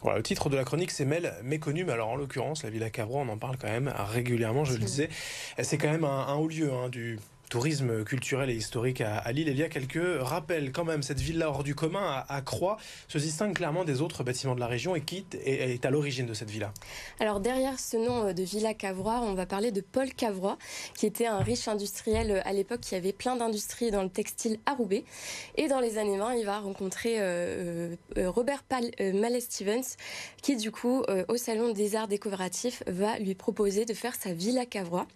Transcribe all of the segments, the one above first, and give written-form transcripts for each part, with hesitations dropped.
Voilà, le titre de la chronique, c'est Mel méconnue, mais alors en l'occurrence, la Villa Cavrois, on en parle quand même régulièrement, je le disais. C'est quand même un haut lieu du tourisme culturel et historique à Lille. Et il y a quelques rappels quand même. Cette villa hors du commun à Croix se distingue clairement des autres bâtiments de la région et qui est à l'origine de cette villa. Alors derrière ce nom de Villa Cavrois, on va parler de Paul Cavrois, qui était un riche industriel à l'époque qui avait plein d'industries dans le textile à Roubaix. Et dans les années 20, il va rencontrer Robert Mallet Stevens, qui du coup, au Salon des Arts Décoratifs, va lui proposer de faire sa Villa Cavrois.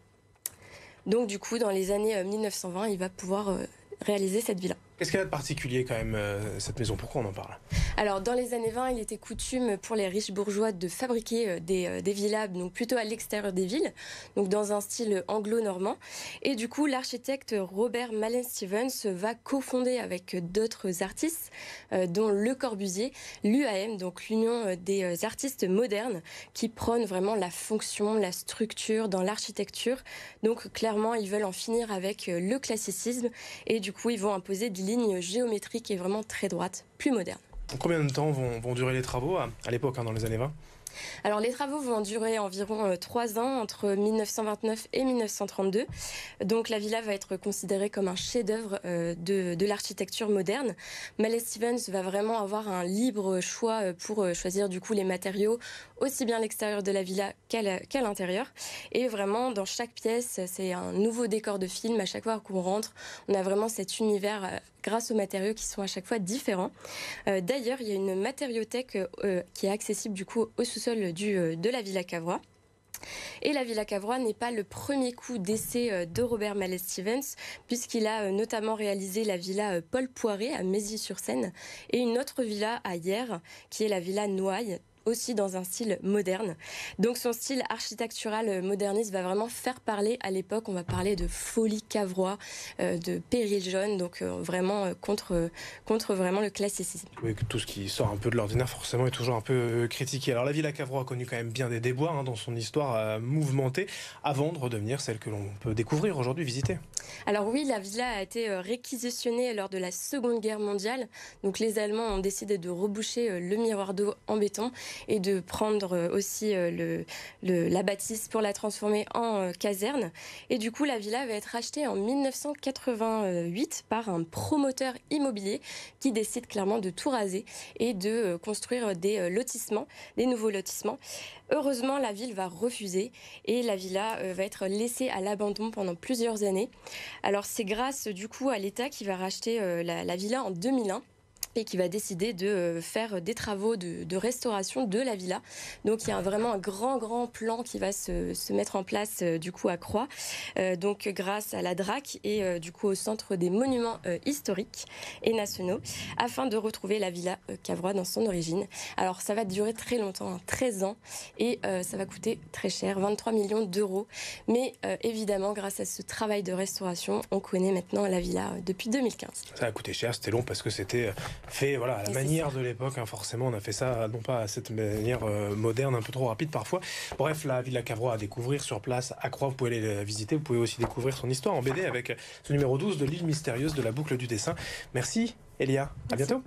Donc du coup, dans les années 1920, il va pouvoir réaliser cette villa. Qu'est-ce qu'elle a de particulier quand même, cette maison? Pourquoi on en parle? Alors, dans les années 20, il était coutume pour les riches bourgeois de fabriquer des villas donc plutôt à l'extérieur des villes, donc dans un style anglo-normand. Et du coup, l'architecte Robert Mallet Stevens va cofonder avec d'autres artistes, dont Le Corbusier, l'UAM, donc l'Union des artistes modernes, qui prônent vraiment la fonction, la structure dans l'architecture. Donc, clairement, ils veulent en finir avec le classicisme et du coup, ils vont imposer des lignes géométriques et vraiment très droites, plus modernes. Combien de temps vont durer les travaux à l'époque, dans les années 20? Alors les travaux vont durer environ 3 ans, entre 1929 et 1932. Donc la villa va être considérée comme un chef-d'œuvre de l'architecture moderne. Mallet Stevens va vraiment avoir un libre choix pour choisir du coup les matériaux, aussi bien à l'extérieur de la villa qu'à l'intérieur. Et vraiment, dans chaque pièce, c'est un nouveau décor de film. À chaque fois qu'on rentre, on a vraiment cet univers grâce aux matériaux qui sont à chaque fois différents. D'ailleurs, il y a une matériothèque qui est accessible du coup au sous-sol de la Villa Cavrois. Et la Villa Cavrois n'est pas le premier coup d'essai de Robert Mallet Stevens, puisqu'il a notamment réalisé la villa Paul Poiret à Mézy-sur-Seine et une autre villa à Hyères, qui est la Villa Noailles, aussi dans un style moderne. Donc son style architectural moderniste va vraiment faire parler à l'époque. On va parler de folie Cavrois, de péril jaune, donc vraiment contre vraiment le classicisme. Oui, tout ce qui sort un peu de l'ordinaire forcément est toujours un peu critiqué. Alors la Villa Cavrois a connu quand même bien des déboires dans son histoire mouvementée, avant de redevenir celle que l'on peut découvrir aujourd'hui, visiter. Alors oui, la villa a été réquisitionnée lors de la Seconde Guerre mondiale. Donc les Allemands ont décidé de reboucher le miroir d'eau en béton et de prendre aussi la bâtisse pour la transformer en caserne. Et du coup, la villa va être achetée en 1988 par un promoteur immobilier qui décide clairement de tout raser et de construire des lotissements, des nouveaux lotissements. Heureusement, la ville va refuser et la villa va être laissée à l'abandon pendant plusieurs années. Alors c'est grâce du coup à l'État qui va racheter la villa en 2001 et qui va décider de faire des travaux de restauration de la villa. Donc il y a vraiment un grand plan qui va se mettre en place du coup à Croix, donc grâce à la DRAC et du coup au Centre des monuments historiques et nationaux, afin de retrouver la villa Cavrois dans son origine. Alors ça va durer très longtemps, 13 ans, et ça va coûter très cher, 23 millions d'euros. Mais évidemment, grâce à ce travail de restauration, on connaît maintenant la villa depuis 2015. Ça a coûté cher, c'était long parce que c'était fait voilà, à la manière de l'époque. Forcément, on a fait ça non pas à cette manière moderne, un peu trop rapide parfois. Bref, la Villa Cavrois à découvrir sur place à Croix. Vous pouvez aller la visiter. Vous pouvez aussi découvrir son histoire en BD avec ce numéro 12 de l'île mystérieuse de la boucle du dessin. Merci Elia, à bientôt.